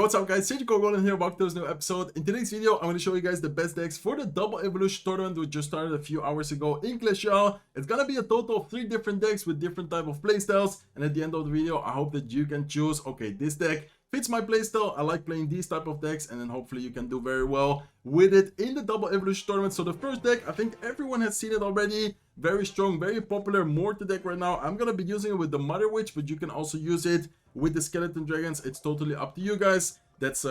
what's up guys, Goblin here, back to this new episode. In today's video, I'm going to show you guys the best decks for the Double Evolution tournament we just started a few hours ago in Clash Royale. It's going to be a total of 3 different decks with different type of playstyles. And at the end of the video, I hope that you can choose, okay, this deck fits my playstyle, I like playing these type of decks, and then hopefully you can do very well with it in the Double Evolution tournament. So the first deck, I think everyone has seen it already. Very strong, very popular Mort deck right now. I'm going to be using it with the Mother Witch, but you can also use it with the Skeleton Dragons. It's totally up to you guys. That's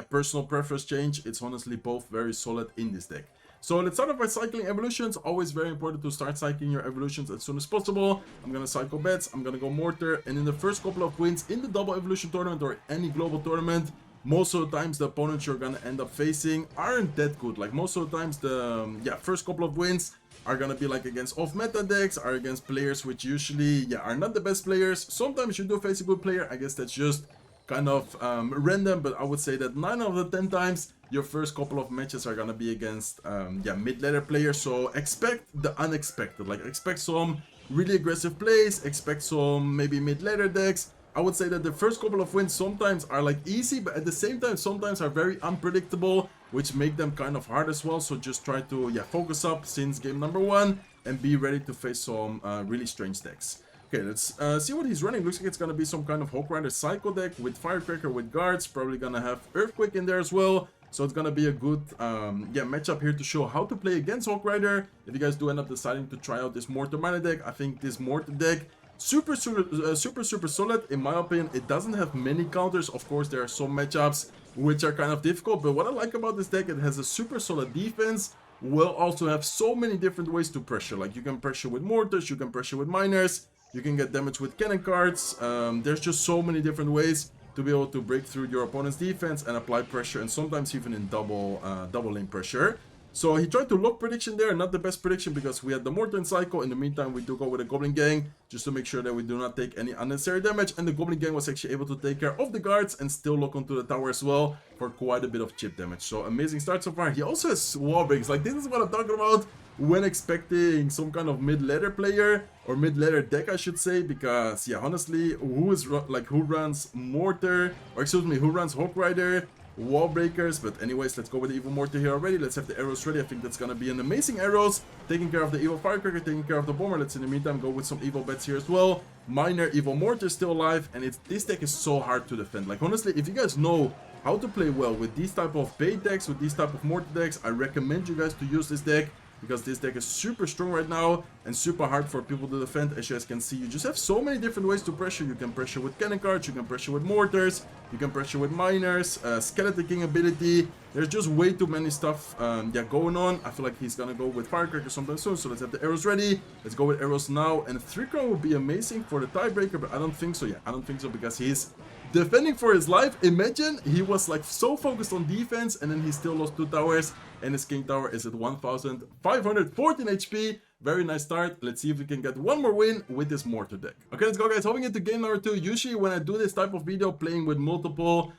personal preference change. It's honestly both very solid in this deck. So let's start off by cycling evolutions. Always very important to start cycling your evolutions as soon as possible. I'm gonna cycle bats, I'm gonna go mortar, and in the first couple of wins in the Double Evolution tournament or any global tournament, most of the times the opponents you're gonna end up facing aren't that good. Like most of the times the first couple of wins are gonna be like against off-meta decks, are against players which usually are not the best players. Sometimes you do face a good player. I guess that's just kind of random, but I would say that 9 out of the 10 times your first couple of matches are gonna be against mid-ladder players. So expect the unexpected, like expect some really aggressive plays, expect some maybe mid-ladder decks. I would say that the first couple of wins sometimes are like easy, but at the same time sometimes are very unpredictable, which make them kind of hard as well. So just try to focus up since game number 1 and be ready to face some really strange decks. Okay, let's see what he's running. Looks like it's gonna be some kind of Hawk Rider Psycho deck with Firecracker, with guards, probably gonna have Earthquake in there as well. So it's gonna be a good matchup here to show how to play against Hawk Rider. If you guys do end up deciding to try out this Mort Man deck, I think this Mort deck super solid in my opinion. It doesn't have many counters. Of course, there are some matchups which are kind of difficult, but what I like about this deck, it has a super solid defense. Will also have so many different ways to pressure. Like you can pressure with mortars, you can pressure with miners, you can get damage with cannon cards. There's just so many different ways to be able to break through your opponent's defense and apply pressure, and sometimes even in double lane pressure. So he tried to lock prediction there, not the best prediction because we had the Mortar and Cycle. In the meantime, we do go with a Goblin Gang just to make sure that we do not take any unnecessary damage. And the Goblin Gang was actually able to take care of the guards and still lock onto the tower as well for quite a bit of chip damage. So amazing start so far. He also has wall breaks. Like this is what I'm talking about when expecting some kind of mid-ladder player or mid-ladder deck, I should say, because honestly, who runs Mortar, or excuse me, who runs Hawk Rider, wall breakers? But anyways, let's go with the Evo Mortar here already. Let's have the arrows ready. I think that's gonna be an amazing arrows, taking care of the Evo Firecracker, taking care of the bomber. Let's in the meantime go with some Evo bats here as well. Miner, Evo Mortar still alive, and this deck is so hard to defend. Like honestly, if you guys know how to play well with these type of bait decks, with these type of mortar decks, I recommend you guys to use this deck, because this deck is super strong right now and super hard for people to defend. As you guys can see, you just have so many different ways to pressure. You can pressure with cannon cards, you can pressure with mortars, you can pressure with miners, Skeleton King ability. There's just way too many stuff going on. I feel like he's gonna go with Firecracker sometime soon, so let's have the arrows ready. Let's go with arrows now, and 3-crown would be amazing for the tiebreaker, but I don't think so. I don't think so, because he's defending for his life. Imagine he was like so focused on defense and then he still lost 2 towers, and his king tower is at 1514 HP. Very nice start. Let's see if we can get one more win with this mortar deck. Okay, let's go guys, hopping into game number 2. Usually when I do this type of video, playing with multiple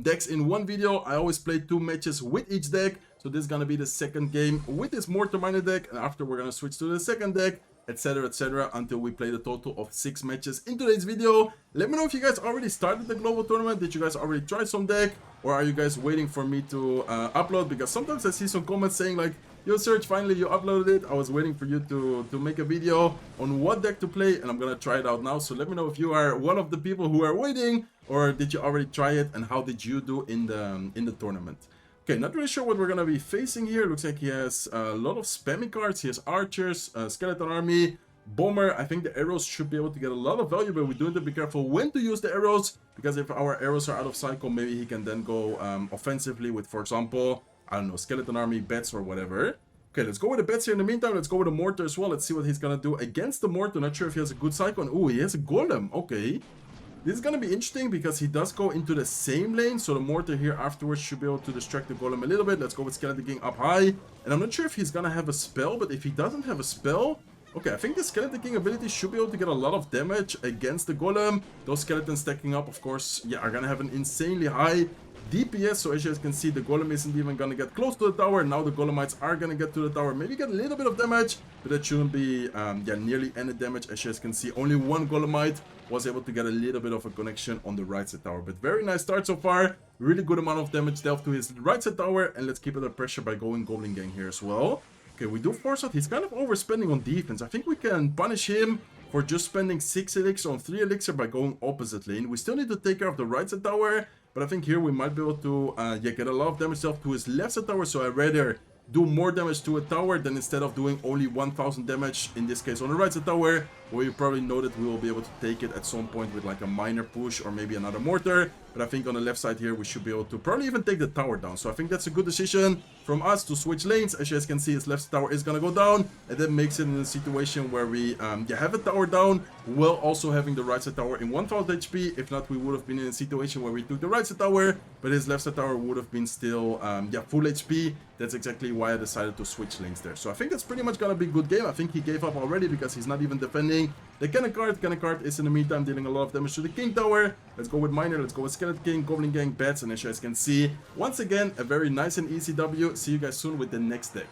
decks in one video, I always play 2 matches with each deck. So this is gonna be the second game with this Mortar Miner deck, and after we're gonna switch to the second deck, etc, until we play the total of 6 matches in today's video. Let me know if you guys already started the global tournament. Did you guys already try some deck, or are you guys waiting for me to upload? Because sometimes I see some comments saying like, yo Serge, finally you uploaded it. I was waiting for you to make a video on what deck to play, and I'm gonna try it out now. So let me know if you are one of the people who are waiting, or did you already try it, and how did you do in the tournament? Okay, not really sure what we're gonna be facing here. Looks like he has a lot of spammy cards. He has archers, skeleton army, bomber. I think the arrows should be able to get a lot of value, but we do need to be careful when to use the arrows, because if our arrows are out of cycle, maybe he can then go offensively with, for example, I don't know, skeleton army, bats, or whatever. Okay, let's go with the bats here in the meantime. Let's go with the mortar as well. Let's see what he's gonna do against the mortar. Not sure if he has a good cycle. And ooh, he has a golem. Okay. This is going to be interesting because he does go into the same lane, so the mortar here afterwards should be able to distract the golem a little bit. Let's go with Skeleton King up high. And I'm not sure if he's going to have a spell, but if he doesn't have a spell, okay, I think the Skeleton King ability should be able to get a lot of damage against the golem. Those skeletons stacking up, of course, are going to have an insanely high DPS. So as you guys can see, the golem isn't even gonna get close to the tower. Now the golemites are gonna get to the tower, maybe get a little bit of damage, but that shouldn't be yeah, nearly any damage. As you guys can see, only one golemite was able to get a little bit of a connection on the right side tower, but very nice start so far. Really good amount of damage dealt to his right side tower, and let's keep it under pressure by going Goblin Gang here as well. Okay, we do force out. He's kind of overspending on defense. I think we can punish him for just spending 6 elixir on 3 elixir by going opposite lane. We still need to take care of the right side tower, but I think here we might be able to yeah, get a lot of damage dealt to his left side tower, so I'd rather do more damage to a tower than instead of doing only 1000 damage, in this case on the right side tower, where you probably know that we will be able to take it at some point with like a minor push or maybe another mortar. But I think on the left side here we should be able to probably even take the tower down. So I think that's a good decision from us to switch lanes. As you guys can see, his left side tower is gonna go down, and that makes it in a situation where we yeah, have a tower down while also having the right side tower in 1000 HP. If not, we would have been in a situation where we took the right side tower, but his left side tower would have been still yeah, full HP. That's exactly why I decided to switch lanes there. So I think that's pretty much gonna be a good game. I think he gave up already because he's not even defending the cannon card. Cannon card is in the meantime dealing a lot of damage to the king tower. Let's go with miner, let's go with skeleton king, goblin gang, bats, and as you guys can see, once again, a very nice and easy W. See you guys soon with the next deck.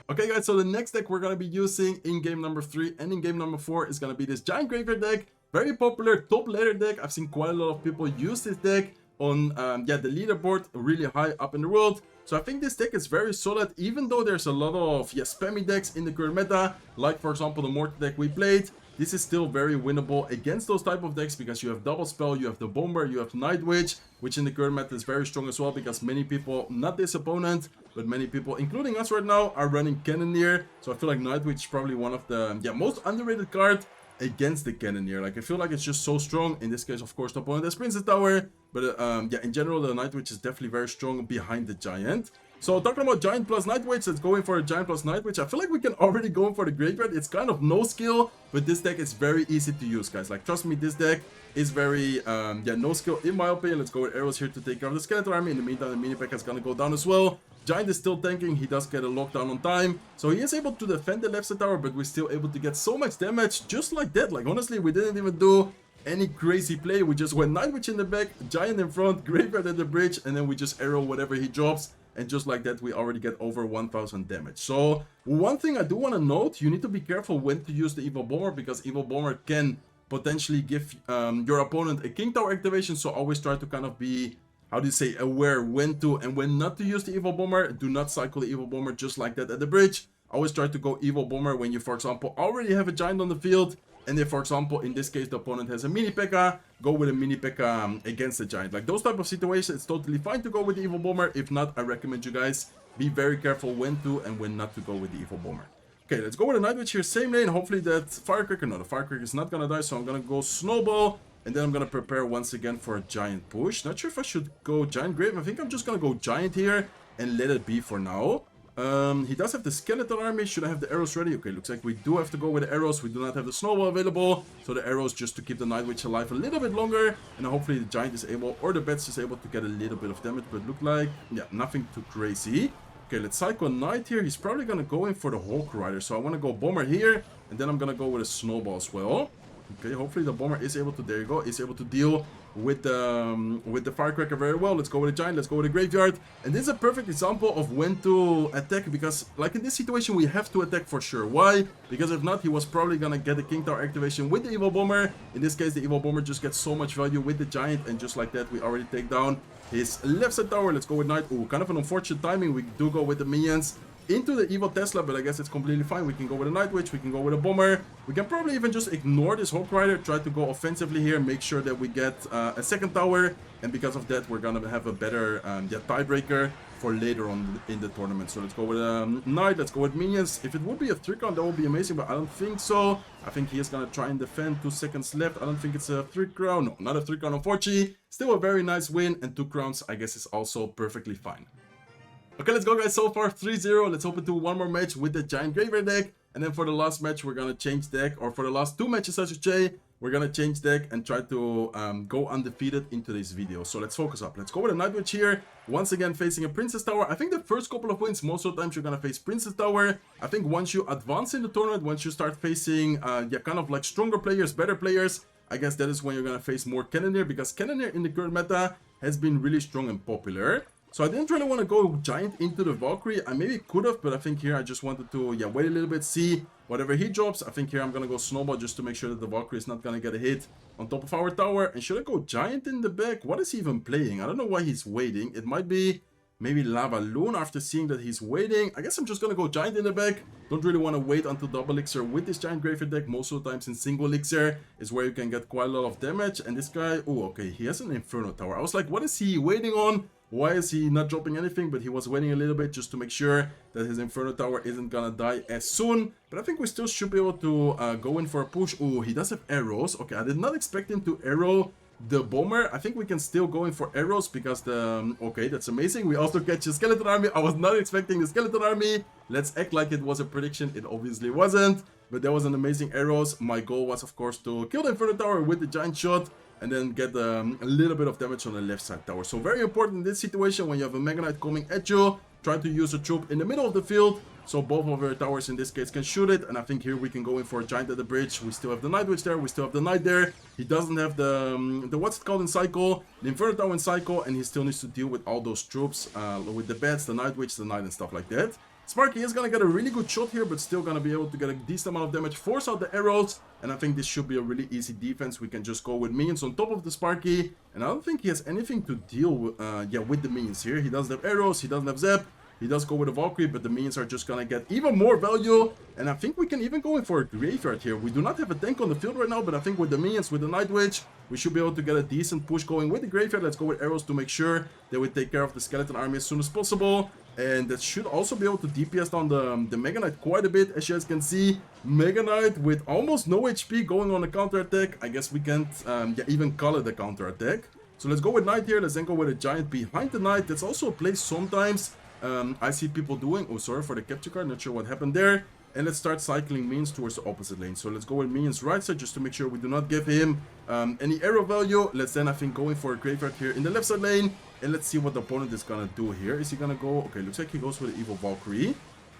Okay guys, so the next deck we're gonna be using in game number 3 and in game number 4 is gonna be this giant graveyard deck. Very popular top ladder deck. I've seen quite a lot of people use this deck on yeah, the leaderboard really high up in the world. So I think this deck is very solid, even though there's a lot of yeah, spammy decks in the current meta, like for example the Mort deck we played. This is still very winnable against those type of decks because you have double spell, you have the bomber, you have night witch, which in the current meta is very strong as well because many people, not this opponent, but many people, including us right now, are running cannoneer. So I feel like night witch is probably one of the yeah, most underrated card against the cannoneer. Like I feel like it's just so strong. In this case, of course, the opponent has princess tower, but yeah, in general the night witch is definitely very strong behind the giant. So talking about giant plus night witch, let's go in for a giant plus night witch. I feel like we can already go in for the graveyard. It's kind of no skill, but this deck is very easy to use, guys. Like trust me, this deck is very yeah, no skill in my opinion. Let's go with arrows here to take care of the skeleton army. In the meantime, the mini pack is gonna go down as well. Giant is still tanking. He does get a lockdown on time, so he is able to defend the left side tower, but we're still able to get so much damage just like that. Like honestly, we didn't even do any crazy play. We just went night witch in the back, giant in front, graveyard at the bridge, and then we just arrow whatever he drops. And just like that, we already get over 1000 damage. So one thing I do want to note, you need to be careful when to use the Evo Bomber, because Evo Bomber can potentially give your opponent a king tower activation. So always try to kind of be, how do you say, aware when to and when not to use the Evo Bomber. Do not cycle the Evo Bomber just like that at the bridge. Always try to go Evo Bomber when you, for example, already have a giant on the field. And if, for example, in this case, the opponent has a mini P.E.K.K.A, go with a mini P.E.K.K.A against the giant. Like those type of situations, it's totally fine to go with the Evo Bomber. If not, I recommend you guys be very careful when to and when not to go with the Evo Bomber. Okay, let's go with a night witch here, same lane. Hopefully that firecracker, no, the firecracker is not gonna die, so I'm gonna go snowball. And then I'm gonna prepare once again for a giant push. Not sure if I should go giant grave. I think I'm just gonna go giant here and let it be for now. He does have the skeleton army. Should I have the arrows ready? Okay, looks like we do have to go with the arrows. We do not have the snowball available, so the arrows just to keep the night witch alive a little bit longer, and hopefully the giant is able, or the bats is able to get a little bit of damage, but look like, yeah, nothing too crazy. Okay, let's cycle knight here. He's probably gonna go in for the Hulk Rider, so I want to go bomber here, and then I'm gonna go with a snowball as well. Okay, hopefully the bomber is able to, there you go, is able to deal with the firecracker very well. Let's go with a giant, let's go with a graveyard. And this is a perfect example of when to attack, because like in this situation we have to attack for sure. Why? Because if not, he was probably gonna get the king tower activation with the Evo Bomber. In this case, the Evo Bomber just gets so much value with the giant, and just like that we already take down his left side tower. Let's go with knight. Ooh, kind of an unfortunate timing. We do go with the minions into the Evo Tesla, but I guess it's completely fine. We can go with a night witch, we can go with a bomber. We can probably even just ignore this Hulk Rider, try to go offensively here, make sure that we get a second tower, and because of that we're gonna have a better yeah, tiebreaker for later on in the tournament. So let's go with knight, let's go with minions. If it would be a 3-count, that would be amazing, but I don't think so. I think he is gonna try and defend. 2 seconds left. I don't think it's a 3-crown. No, not a 3-crown, unfortunately. Still a very nice win, and 2 crowns I guess is also perfectly fine. Okay, let's go guys, so far 3-0. Let's open to one more match with the giant graveyard deck, and then for the last match we're gonna change deck, or for the last 2 matches I should say, we're gonna change deck and try to go undefeated into this video. So let's focus up. Let's go with a night witch here, once again facing a princess tower. I think the first couple of wins, most of the times you're gonna face princess tower. I think once you advance in the tournament, once you start facing yeah, kind of like stronger players, better players, I guess that is when you're gonna face more cannoneer, because cannoneer in the current meta has been really strong and popular. So I didn't really want to go giant into the Valkyrie. I maybe could have, but I think here I just wanted to, yeah, wait a little bit, see whatever he drops. I think here I'm going to go snowball just to make sure that the Valkyrie is not going to get a hit on top of our tower. And should I go giant in the back? What is he even playing? I don't know why he's waiting. It might be maybe Lava Loon after seeing that he's waiting. I guess I'm just going to go giant in the back. Don't really want to wait until double elixir with this giant graveyard deck. Most of the times in single elixir is where you can get quite a lot of damage. And this guy, oh, okay, he has an Inferno Tower. I was like, what is he waiting on? Why is he not dropping anything? But he was waiting a little bit just to make sure that his Inferno Tower isn't gonna die as soon. But I think we still should be able to go in for a push. Oh, he does have arrows. Okay, I did not expect him to arrow the bomber. I think we can still go in for arrows because the... okay, that's amazing. We also catch a skeleton army. I was not expecting the skeleton army. Let's act like it was a prediction. It obviously wasn't. But that was an amazing arrows. My goal was, of course, to kill the Inferno Tower with the giant shot. And then get a little bit of damage on the left side tower. So very important in this situation when you have a Mega Knight coming at you. Try to use a troop in the middle of the field. So both of our towers in this case can shoot it. And I think here we can go in for a giant at the bridge. We still have the Night Witch there. We still have the Knight there. He doesn't have the what's it called in cycle? The Inferno Tower in cycle. And he still needs to deal with all those troops. With the bats, the Night Witch, the Knight and stuff like that. Sparky is gonna get a really good shot here, but still gonna be able to get a decent amount of damage, force out the arrows, and I think this should be a really easy defense. We can just go with minions on top of the Sparky, and I don't think he has anything to deal with, with the minions here. He doesn't have arrows, he doesn't have zap, he does go with a Valkyrie, but the minions are just gonna get even more value, and I think we can even go in for a graveyard here. We do not have a tank on the field right now, but I think with the minions, with the Night Witch, we should be able to get a decent push going with the graveyard. Let's go with arrows to make sure that we take care of the skeleton army as soon as possible. And that should also be able to DPS down the Mega Knight quite a bit. As you guys can see, Mega Knight with almost no HP going on a counter attack. I guess we can't even call it a counter attack. So let's go with Knight here. Let's then go with a giant behind the Knight. That's also a play sometimes I see people doing. Oh, sorry for the capture card. Not sure what happened there. And let's start cycling minions towards the opposite lane. So let's go with minions right side just to make sure we do not give him any arrow value. Let's then, I think, go in for a graveyard here in the left side lane. And let's see what the opponent is gonna do here. Is he gonna go... okay, looks like he goes with the Evil Valkyrie.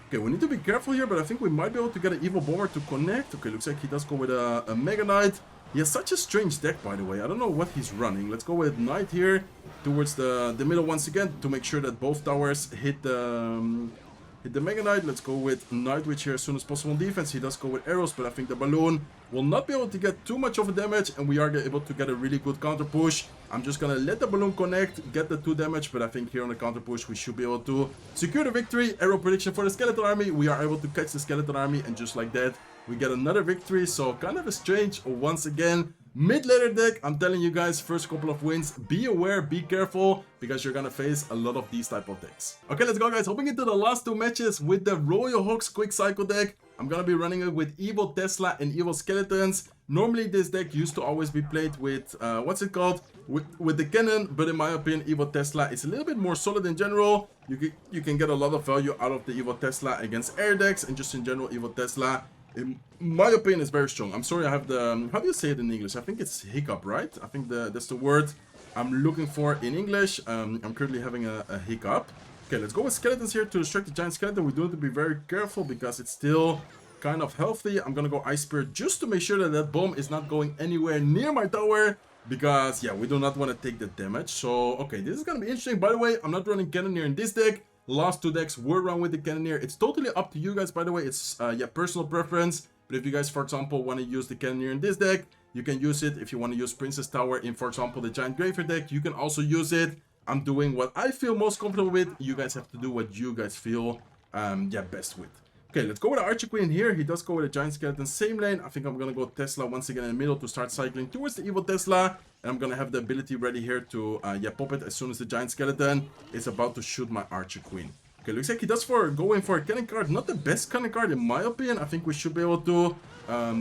Okay, we need to be careful here, but I think we might be able to get an Evil Bomber to connect. Okay, looks like he does go with a Mega Knight. He has such a strange deck, by the way. I don't know what he's running. Let's go with Knight here towards the middle once again to make sure that both towers hit the Mega Knight. Let's go with Night Witch here as soon as possible on defense. He does go with arrows, but I think the balloon will not be able to get too much of a damage, and we are able to get a really good counter push. I'm just gonna let the balloon connect, get the 2 damage, but I think here on the counter push we should be able to secure the victory. Arrow prediction for the skeleton army. We are able to catch the skeleton army, and just like that we get another victory. So kind of a strange, once again, mid-ladder deck. I'm telling you guys, first couple of wins, be aware, be careful, because you're gonna face a lot of these type of decks. Okay, let's go guys, hopping into the last 2 matches with the Royal Hawks quick cycle deck. I'm gonna be running it with Evo Tesla and Evo Skeletons. Normally this deck used to always be played with, what's it called? With the cannon, but in my opinion Evo Tesla is a little bit more solid in general. You can get a lot of value out of the Evo Tesla against air decks, and just in general Evo Tesla, in my opinion, is very strong. I'm sorry, I have the... how do you say it in English? I think it's hiccup, right? I think that's the word I'm looking for in English. I'm currently having a hiccup. Okay, let's go with skeletons here to distract the giant skeleton. We do have to be very careful because it's still kind of healthy. I'm gonna go Ice Spirit just to make sure that that bomb is not going anywhere near my tower, because, yeah, we do not want to take the damage. So, okay, this is gonna be interesting. By the way, I'm not running Cannoneer in this deck. Last 2 decks were run with the Cannoneer. It's totally up to you guys, by the way. It's, yeah, personal preference. But if you guys, for example, want to use the Cannoneer in this deck, you can use it. If you want to use Princess Tower in, for example, the Giant Graveyard deck, you can also use it. I'm doing what I feel most comfortable with. You guys have to do what you guys feel, yeah, best with. Okay, let's go with the Archer Queen here. He does go with a Giant Skeleton, same lane. I think I'm going to go Tesla once again in the middle to start cycling towards the Evo Tesla. And I'm going to have the ability ready here to, yeah, pop it as soon as the Giant Skeleton is about to shoot my Archer Queen. Okay, looks like he does go in for a cannon card. Not the best cannon card in my opinion. I think we should be able to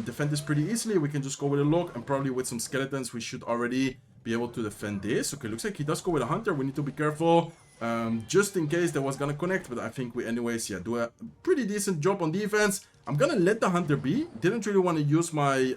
defend this pretty easily. We can just go with a lock, and probably with some skeletons we should already be able to defend this. Okay, looks like he does go with a hunter. We need to be careful just in case that was gonna connect, but I think we anyways, yeah, do a pretty decent job on defense. I'm gonna let the hunter be. Didn't really want to use my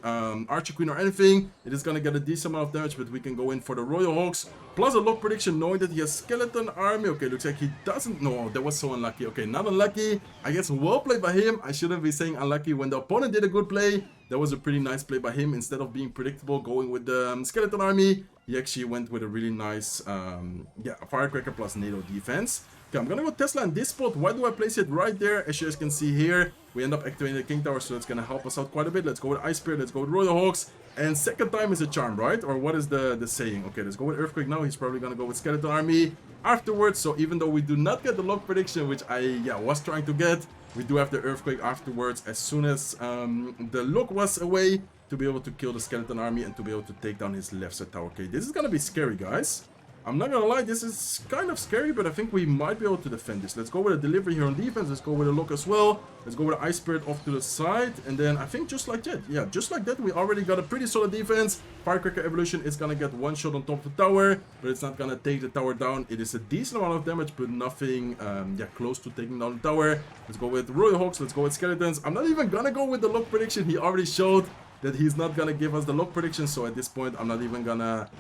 Archer Queen or anything. It is gonna get a decent amount of damage, but we can go in for the Royal Hawks. Plus a lock prediction, knowing that he has Skeleton Army. Okay, looks like he doesn't. No, that was so unlucky. Okay, not unlucky. I guess well played by him. I shouldn't be saying unlucky when the opponent did a good play. That was a pretty nice play by him. Instead of being predictable, going with the Skeleton Army, he actually went with a really nice, Firecracker plus NATO defense. Okay, I'm gonna go Tesla in this spot. Why do I place it right there? As you guys can see here, we end up activating the King Tower, so that's gonna help us out quite a bit. Let's go with Ice Spirit, let's go with Royal Hawks. And second time is a charm, right? Or what is the saying? Okay, let's go with Earthquake now. He's probably gonna go with Skeleton Army afterwards. So even though we do not get the lock prediction, which I was trying to get, we do have the Earthquake afterwards as soon as the lock was away, to be able to kill the Skeleton Army and to be able to take down his left side tower. Okay, this is gonna be scary, guys. I'm not gonna lie, this is kind of scary, but I think we might be able to defend this. Let's go with a delivery here on defense. Let's go with a lock as well. Let's go with an Ice Spirit off to the side. And then I think just like that, yeah, just like that, we already got a pretty solid defense. Firecracker Evolution is gonna get one shot on top of the tower, but it's not gonna take the tower down. It is a decent amount of damage, but nothing, close to taking down the tower. Let's go with Royal Hawks. Let's go with Skeletons. I'm not even gonna go with the lock prediction. He already showed that he's not gonna give us the lock prediction, so at this point I'm not even gonna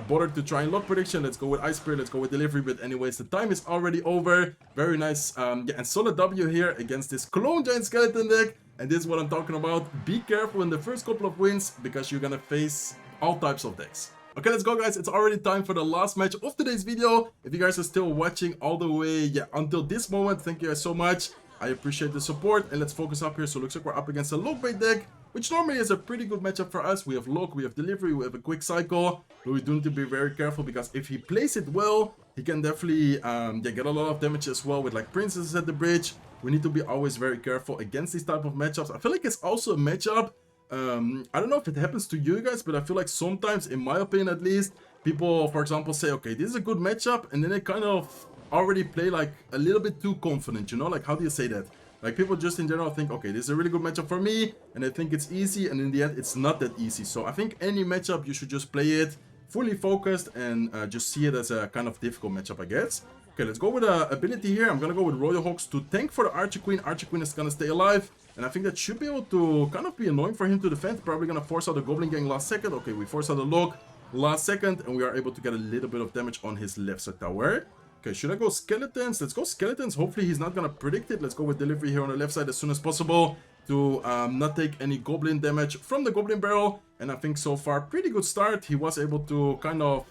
bother to try and lock prediction. Let's go with Ice Spirit, let's go with delivery, but anyways, the time is already over. Very nice and solid W here against this Clone Giant Skeleton deck, and this is what I'm talking about. Be careful in the first couple of wins, because you're gonna face all types of decks. Okay, let's go, guys. It's already time for the last match of today's video. If you guys are still watching all the way until this moment, thank you guys so much. I appreciate the support, and let's focus up here. So it looks like we're up against a lock bait deck, which normally is a pretty good matchup for us. We have lock, we have delivery, we have a quick cycle, but we do need to be very careful, because if he plays it well, he can definitely get a lot of damage as well with like princesses at the bridge. We need to be always very careful against these type of matchups. I feel like it's also a matchup, I don't know if it happens to you guys, but I feel like sometimes, in my opinion at least, people, for example, say, okay, this is a good matchup, and then they kind of already play like a little bit too confident, you know? Like, how do you say that? Like, people just in general think, okay, this is a really good matchup for me, and I think it's easy, and in the end, it's not that easy. So I think any matchup, you should just play it fully focused and just see it as a kind of difficult matchup, I guess. Okay, let's go with an ability here. I'm gonna go with Royal Hawks to tank for the Archer Queen. Archer Queen is gonna stay alive, and I think that should be able to kind of be annoying for him to defend. Probably gonna force out the Goblin Gang last second. Okay, we force out the lock last second, and we are able to get a little bit of damage on his left side tower. Okay, should I go Skeletons? Let's go Skeletons. Hopefully he's not gonna predict it. Let's go with delivery here on the left side as soon as possible to not take any Goblin damage from the Goblin Barrel. And I think so far, pretty good start. He was able to kind of,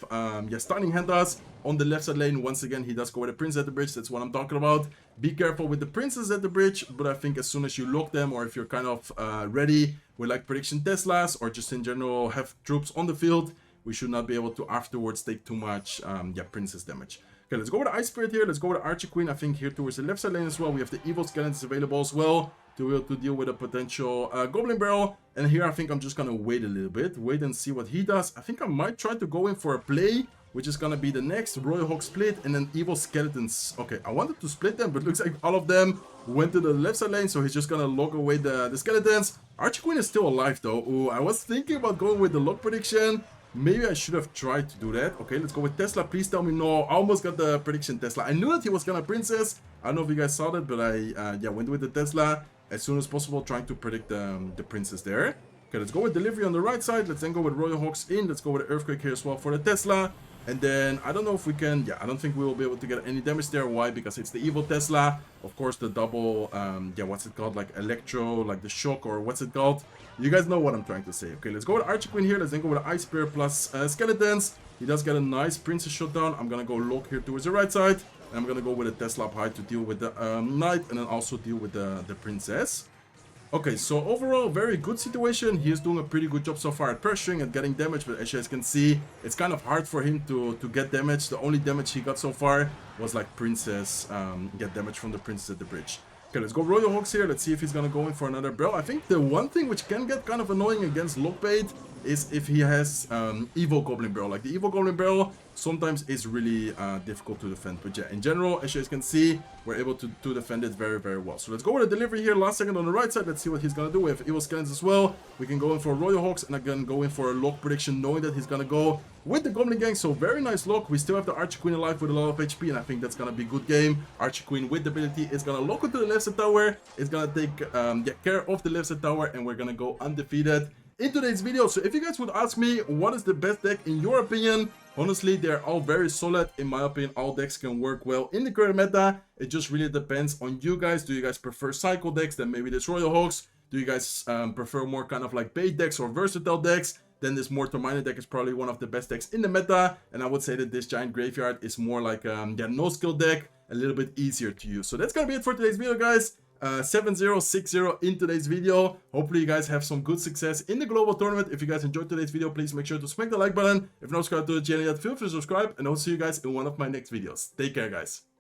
starting hand us on the left side lane. Once again, he does go with a Prince at the bridge. That's what I'm talking about. Be careful with the Princes at the bridge, but I think as soon as you lock them, or if you're kind of ready with like Prediction Teslas, or just in general have troops on the field, we should not be able to afterwards take too much, Princess damage. Okay, let's go with the Ice Spirit here. Let's go with the Archer Queen. I think here towards the left side lane as well, we have the Evil Skeletons available as well to be able to deal with a potential Goblin Barrel. And here I think I'm just going to wait a little bit. Wait and see what he does. I think I might try to go in for a play, which is going to be the next Royal Hawk split and then Evil Skeletons. Okay, I wanted to split them, but it looks like all of them went to the left side lane, so he's just going to lock away the Skeletons. Archer Queen is still alive though. Ooh, I was thinking about going with the lock prediction. Maybe I should have tried to do that. Okay, let's go with Tesla. Please tell me no. I almost got the prediction Tesla. I knew that he was gonna Princess. I don't know if you guys saw that, but I went with the Tesla as soon as possible, trying to predict the Princess there. Okay, let's go with delivery on the right side. Let's then go with Royal Hawks in. Let's go with Earthquake here as well for the Tesla. And then I don't know if we can, I don't think we will be able to get any damage there. Why? Because it's the Evil Tesla. Of course, the double, what's it called? Like Electro, like the Shock, or what's it called? You guys know what I'm trying to say. Okay, let's go with Archer Queen here. Let's then go with Ice Spirit plus Skeletons. He does get a nice Princess shutdown. I'm gonna go lock here towards the right side. And I'm gonna go with a Tesla up high to deal with the Knight, and then also deal with the Princess. Okay, so overall, very good situation. He is doing a pretty good job so far at pressuring and getting damage, but as you guys can see, it's kind of hard for him to get damage. The only damage he got so far was like Princess, get damage from the Princess at the bridge. Okay, let's go Royal Hawks here. Let's see if he's gonna go in for another barrel. I think the one thing which can get kind of annoying against Lockbait is if he has Evo Goblin Barrel. Like the Evo Goblin Barrel sometimes is really difficult to defend. But yeah, in general, as you guys can see, we're able to defend it very, very well. So let's go with a delivery here. Last second on the right side. Let's see what he's gonna do. We have Evil Skeletons as well. We can go in for Royal Hawks, and again go in for a lock prediction, knowing that he's gonna go with the Goblin Gang. So very nice lock. We still have the Archer Queen alive with a lot of HP, and I think that's gonna be a good game. Archer Queen with the ability is gonna lock into the left side tower. It's gonna take care of the left side tower, and we're gonna go undefeated in today's video. So if you guys would ask me what is the best deck in your opinion, honestly, they're all very solid. In my opinion, all decks can work well in the current meta. It just really depends on you guys. Do you guys prefer cycle decks? Then maybe this Royal Hawks. Do you guys prefer more kind of like bait decks or versatile decks? Then this Mort Man deck is probably one of the best decks in the meta, and I would say that this Giant Graveyard is more like yeah, no skill deck, a little bit easier to use. So that's gonna be it for today's video, guys. 7-0, 6-0 in today's video. Hopefully you guys have some good success in the global tournament. If you guys enjoyed today's video, please make sure to smack the like button. If you're not subscribed to the channel yet, feel free to subscribe, and I'll see you guys in one of my next videos. Take care, guys.